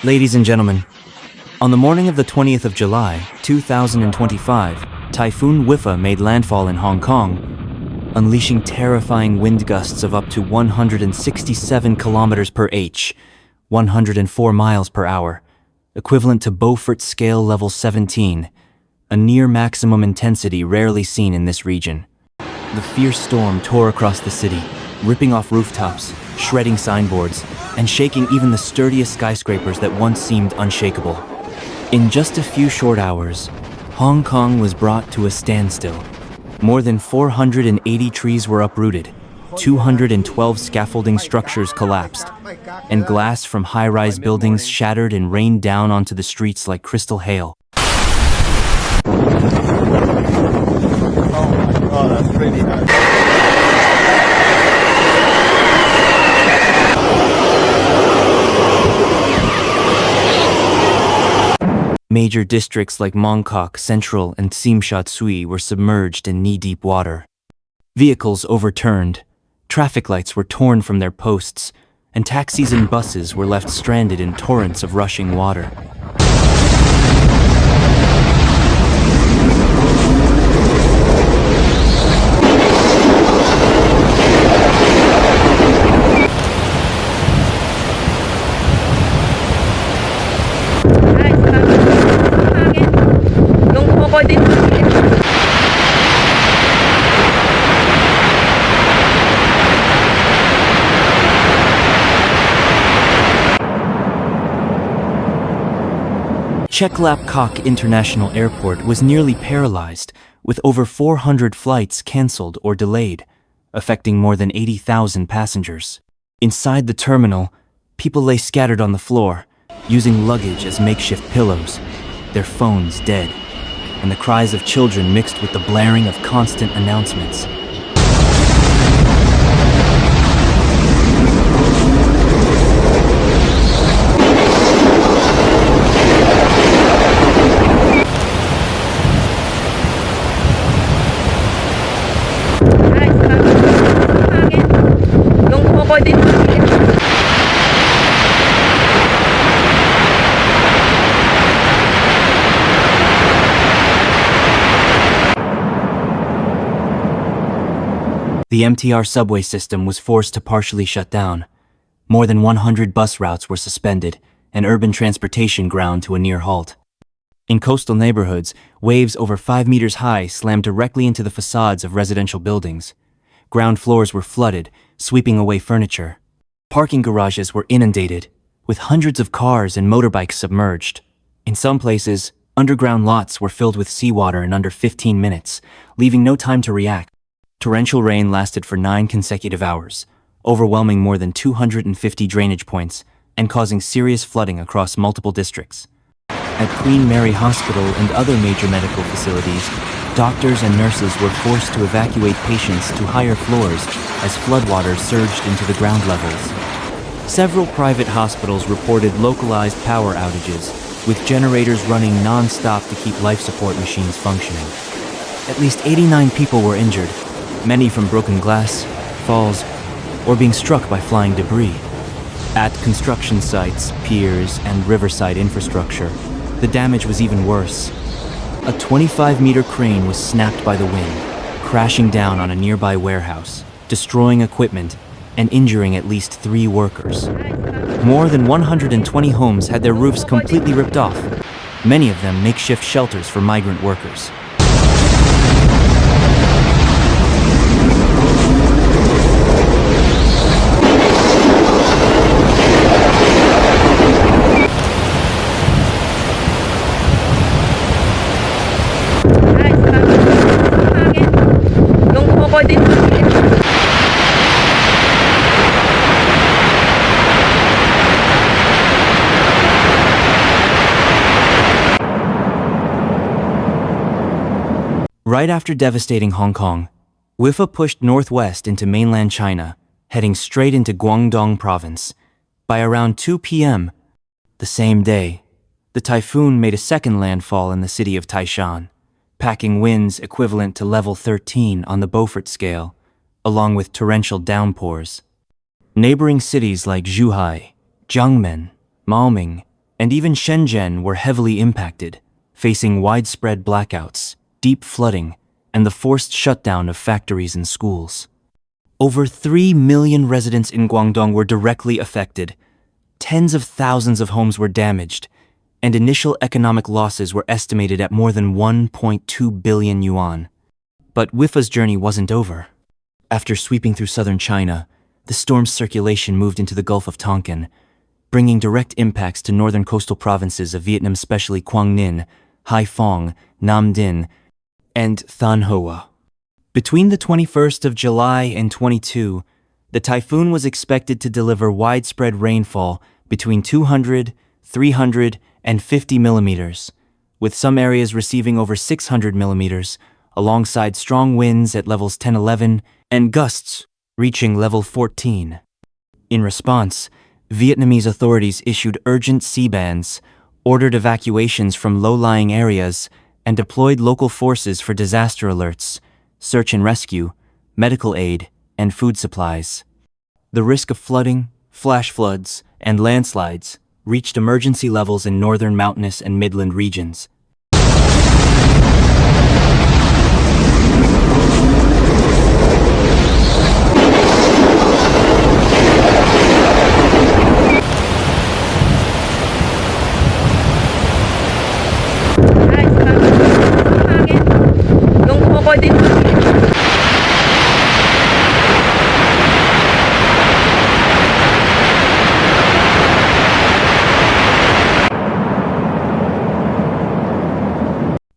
Ladies and gentlemen, on the morning of the 20th of July, 2025, Typhoon Wipha made landfall in Hong Kong, unleashing terrifying wind gusts of up to 167 kilometers per h, 104 miles per hour, equivalent to Beaufort scale level 17, a near maximum intensity rarely seen in this region. The fierce storm tore across the city, ripping off rooftops, shredding signboards, and shaking even the sturdiest skyscrapers that once seemed unshakable. In just a few short hours, Hong Kong was brought to a standstill. More than 480 trees were uprooted, 212 scaffolding structures collapsed, and glass from high-rise buildings shattered and rained down onto the streets like crystal hail. Oh, that's pretty nice. Major districts like Mong Kok, Central, and Tsim Sha Tsui were submerged in knee-deep water. Vehicles overturned, traffic lights were torn from their posts, and taxis and buses were left stranded in torrents of rushing water. Tsim Kok International Airport was nearly paralyzed, with over 400 flights cancelled or delayed, affecting more than 80,000 passengers. Inside the terminal, people lay scattered on the floor, using luggage as makeshift pillows, their phones dead, and the cries of children mixed with the blaring of constant announcements. The MTR subway system was forced to partially shut down. More than 100 bus routes were suspended, and urban transportation ground to a near halt. In coastal neighborhoods, waves over 5 meters high slammed directly into the facades of residential buildings. Ground floors were flooded, sweeping away furniture. Parking garages were inundated, with hundreds of cars and motorbikes submerged. In some places, underground lots were filled with seawater in under 15 minutes, leaving no time to react. Torrential rain lasted for 9 consecutive hours, overwhelming more than 250 drainage points and causing serious flooding across multiple districts. At Queen Mary Hospital and other major medical facilities, doctors and nurses were forced to evacuate patients to higher floors as floodwaters surged into the ground levels. Several private hospitals reported localized power outages, with generators running non-stop to keep life support machines functioning. At least 89 people were injured, many from broken glass, falls, or being struck by flying debris. At construction sites, piers, and riverside infrastructure, the damage was even worse. A 25-meter crane was snapped by the wind, crashing down on a nearby warehouse, destroying equipment and injuring at least 3 workers. More than 120 homes had their roofs completely ripped off, many of them makeshift shelters for migrant workers. Right after devastating Hong Kong, Wipha pushed northwest into mainland China, heading straight into Guangdong province. By around 2 p.m. the same day, the typhoon made a second landfall in the city of Taishan, packing winds equivalent to level 13 on the Beaufort scale, along with torrential downpours. Neighboring cities like Zhuhai, Jiangmen, Maoming, and even Shenzhen were heavily impacted, facing widespread blackouts, deep flooding, and the forced shutdown of factories and schools. Over 3 million residents in Guangdong were directly affected. Tens of thousands of homes were damaged, and initial economic losses were estimated at more than 1.2 billion yuan. But Wipha's journey wasn't over. After sweeping through southern China, the storm's circulation moved into the Gulf of Tonkin, bringing direct impacts to northern coastal provinces of Vietnam, especially Quang Ninh, Haiphong, Nam Dinh, and Thanh Hoa. Between the 21st of July and 22, the typhoon was expected to deliver widespread rainfall between 200, 300, and 50 millimeters, with some areas receiving over 600 millimeters, alongside strong winds at levels 10-11 and gusts reaching level 14. In response, Vietnamese authorities issued urgent sea bans, ordered evacuations from low-lying areas, and deployed local forces for disaster alerts, search and rescue, medical aid, and food supplies. The risk of flooding, flash floods, and landslides reached emergency levels in northern mountainous and midland regions.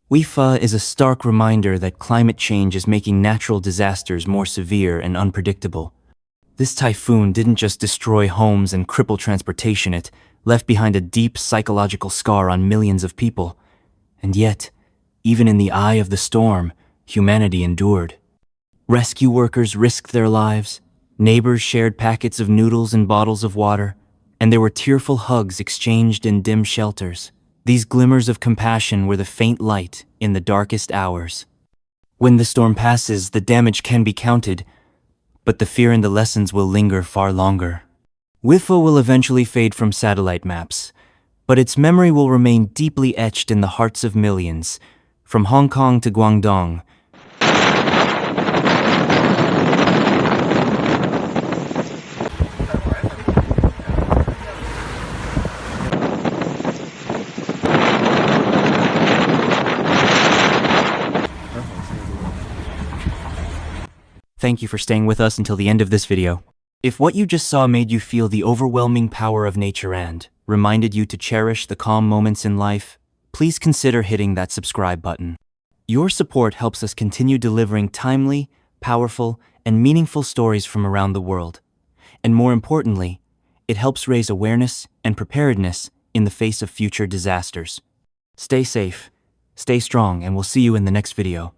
Wipha is a stark reminder that climate change is making natural disasters more severe and unpredictable. This typhoon didn't just destroy homes and cripple transportation, it left behind a deep psychological scar on millions of people. And yet, even in the eye of the storm, humanity endured. Rescue workers risked their lives, neighbors shared packets of noodles and bottles of water, and there were tearful hugs exchanged in dim shelters. These glimmers of compassion were the faint light in the darkest hours. When the storm passes, the damage can be counted, but the fear and the lessons will linger far longer. Wipha will eventually fade from satellite maps, but its memory will remain deeply etched in the hearts of millions, from Hong Kong to Guangdong. Thank you for staying with us until the end of this video. If what you just saw made you feel the overwhelming power of nature and reminded you to cherish the calm moments in life, please consider hitting that subscribe button. Your support helps us continue delivering timely, powerful, and meaningful stories from around the world. And more importantly, it helps raise awareness and preparedness in the face of future disasters. Stay safe, stay strong, and we'll see you in the next video.